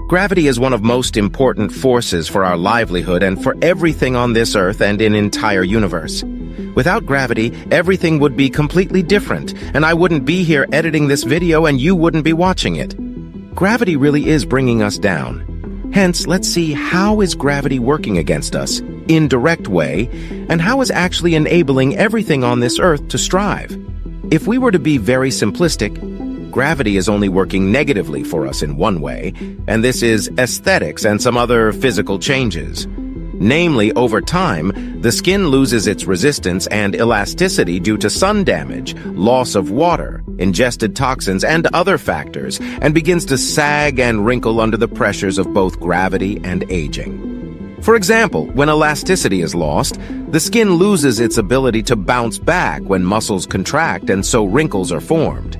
Gravity is one of most important forces for our livelihood and for everything on this Earth and in entire universe. Without gravity, everything would be completely different, and I wouldn't be here editing this video and you wouldn't be watching it. Gravity really is bringing us down. Hence, let's see how is gravity working against us, in direct way, and how is actually enabling everything on this Earth to strive. If we were to be very simplistic, gravity is only working negatively for us in one way, and this is aesthetics and some other physical changes. Namely, over time, the skin loses its resistance and elasticity due to sun damage, loss of water, ingested toxins, and other factors, and begins to sag and wrinkle under the pressures of both gravity and aging. For example, when elasticity is lost, the skin loses its ability to bounce back when muscles contract and so wrinkles are formed.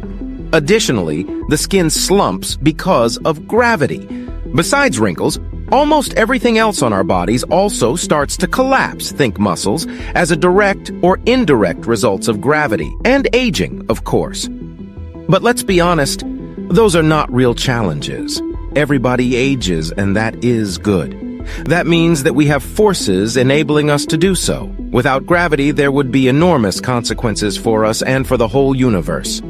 Additionally, the skin slumps because of gravity. Besides wrinkles, almost everything else on our bodies also starts to collapse, think muscles, as a direct or indirect result of gravity, and aging, of course. But let's be honest, those are not real challenges. Everybody ages, and that is good. That means that we have forces enabling us to do so. Without gravity, there would be enormous consequences for us and for the whole universe.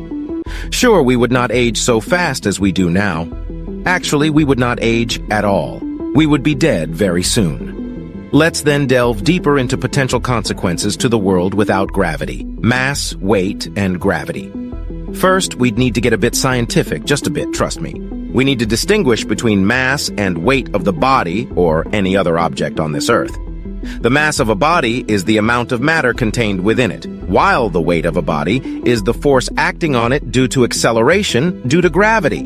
Sure, we would not age so fast as we do now. Actually, we would not age at all. We would be dead very soon. Let's then delve deeper into potential consequences to the world without gravity: mass, weight, and gravity. First, we'd need to get a bit scientific, just a bit, trust me. We need to distinguish between mass and weight of the body, or any other object on this Earth. The mass of a body is the amount of matter contained within it, while the weight of a body is the force acting on it due to acceleration due to gravity.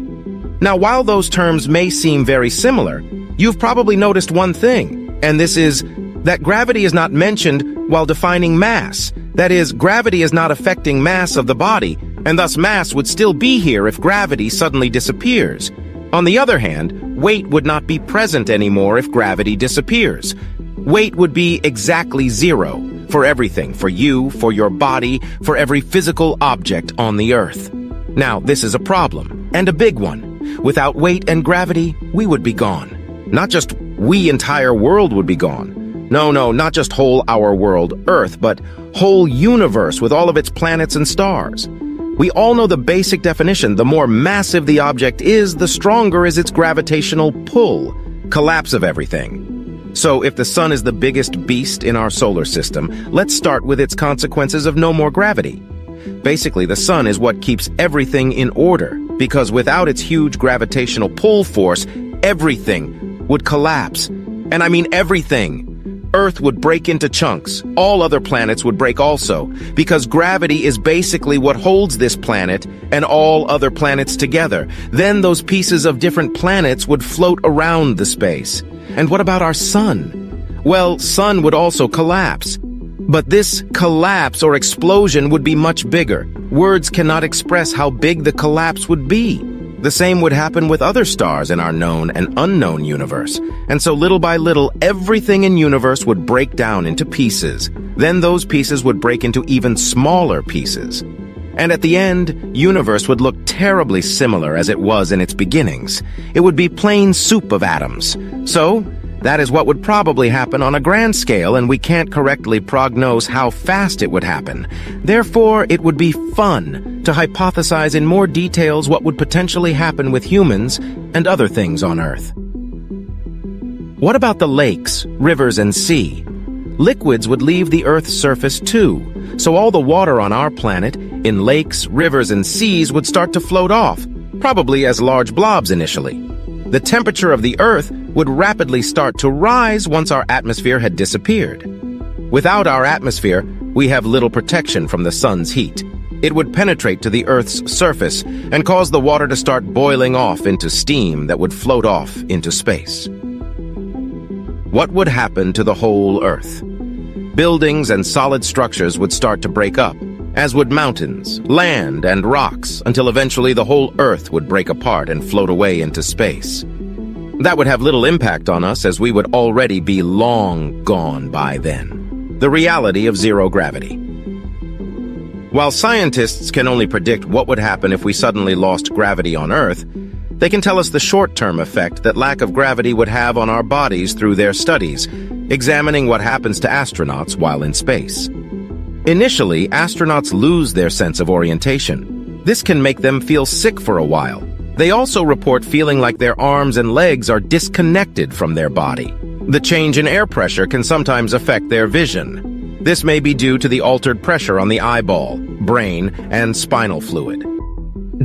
Now, while those terms may seem very similar, you've probably noticed one thing, and this is that gravity is not mentioned while defining mass. That is, gravity is not affecting mass of the body, and thus mass would still be here if gravity suddenly disappears. On the other hand, weight would not be present anymore if gravity disappears. Weight would be exactly zero for everything, for you, for your body, for every physical object on the Earth. Now, this is a problem, and a big one. Without weight and gravity, we would be gone. Not just we, entire world would be gone. No, not just whole our world, Earth, but whole universe with all of its planets and stars. We all know the basic definition. The more massive the object is, the stronger is its gravitational pull. Collapse of everything. So if the sun is the biggest beast in our solar system, let's start with its consequences of no more gravity. Basically, the sun is what keeps everything in order, because without its huge gravitational pull force, everything would collapse. And I mean everything. Earth would break into chunks. All other planets would break also, because gravity is basically what holds this planet and all other planets together. Then those pieces of different planets would float around the space. And what about our sun? Well, sun would also collapse. But this collapse or explosion would be much bigger. Words cannot express how big the collapse would be. The same would happen with other stars in our known and unknown universe. And so little by little, everything in universe would break down into pieces. Then those pieces would break into even smaller pieces. And at the end, universe would look terribly similar as it was in its beginnings. It would be plain soup of atoms. So, that is what would probably happen on a grand scale, and we can't correctly prognose how fast it would happen. Therefore, it would be fun to hypothesize in more details what would potentially happen with humans and other things on Earth. What about the lakes, rivers, and sea? Liquids would leave the Earth's surface too, so all the water on our planet, in lakes, rivers, and seas would start to float off, probably as large blobs initially. The temperature of the Earth would rapidly start to rise once our atmosphere had disappeared. Without our atmosphere, we have little protection from the sun's heat. It would penetrate to the Earth's surface and cause the water to start boiling off into steam that would float off into space. What would happen to the whole Earth? Buildings and solid structures would start to break up, as would mountains, land, and rocks, until eventually the whole Earth would break apart and float away into space. That would have little impact on us, as we would already be long gone by then. The reality of zero gravity. While scientists can only predict what would happen if we suddenly lost gravity on Earth, They can tell us the short-term effect that lack of gravity would have on our bodies through their studies, examining what happens to astronauts while in space. Initially, astronauts lose their sense of orientation. This can make them feel sick for a while. They also report feeling like their arms and legs are disconnected from their body. The change in air pressure can sometimes affect their vision. This may be due to the altered pressure on the eyeball, brain, and spinal fluid.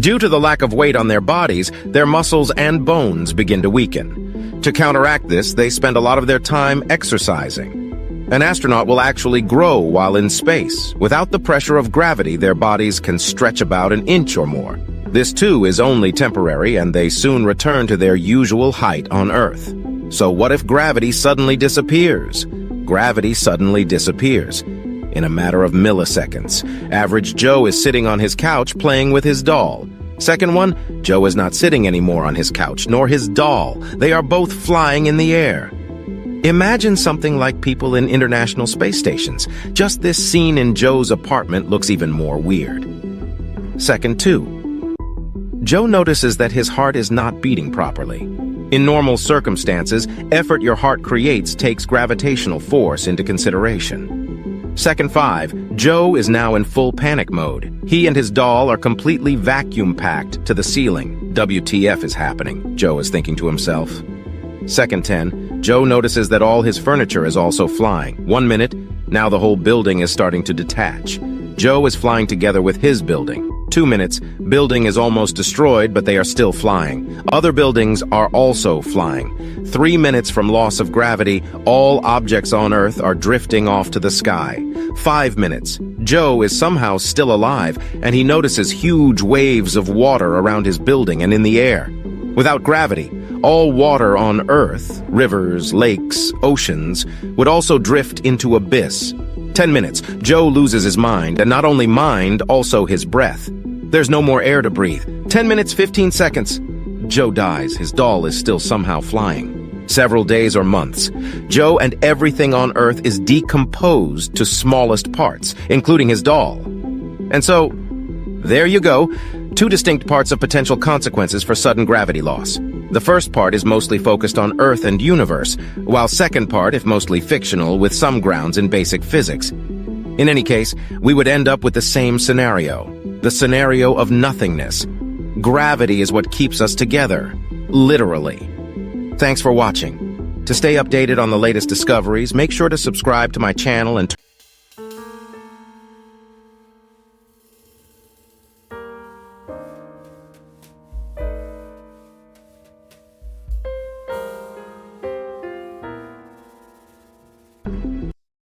Due to the lack of weight on their bodies, their muscles and bones begin to weaken. To counteract this, they spend a lot of their time exercising. An astronaut will actually grow while in space. Without the pressure of gravity, their bodies can stretch about an inch or more. This too is only temporary, and they soon return to their usual height on Earth. So what if gravity suddenly disappears? Gravity suddenly disappears. In a matter of milliseconds, Average Joe is sitting on his couch playing with his doll. Second one, Joe is not sitting anymore on his couch, nor his doll. They are both flying in the air. Imagine something like people in international space stations. Just this scene in Joe's apartment looks even more weird. Second two, Joe notices that his heart is not beating properly. In normal circumstances, effort your heart creates takes gravitational force into consideration. Second 5, Joe is now in full panic mode. He and his doll are completely vacuum-packed to the ceiling. WTF is happening, Joe is thinking to himself. Second 10, Joe notices that all his furniture is also flying. 1 minute, now the whole building is starting to detach. Joe is flying together with his building. 2 minutes, building is almost destroyed, but they are still flying. Other buildings are also flying. 3 minutes from loss of gravity, all objects on Earth are drifting off to the sky. 5 minutes, Joe is somehow still alive, and he notices huge waves of water around his building and in the air. Without gravity, all water on Earth, rivers, lakes, oceans, would also drift into abyss. 10 minutes, Joe loses his mind, and not only mind, also his breath. There's no more air to breathe. 10 minutes, 15 seconds. Joe dies. His doll is still somehow flying. Several days or months, Joe and everything on Earth is decomposed to smallest parts, including his doll. And so, there you go. 2 distinct parts of potential consequences for sudden gravity loss. The first part is mostly focused on Earth and universe, while second part, if mostly fictional, with some grounds in basic physics. In any case, we would end up with the same scenario. The scenario of nothingness. Gravity is what keeps us together. Literally. Thanks for watching. To stay updated on the latest discoveries, make sure to subscribe to my channel and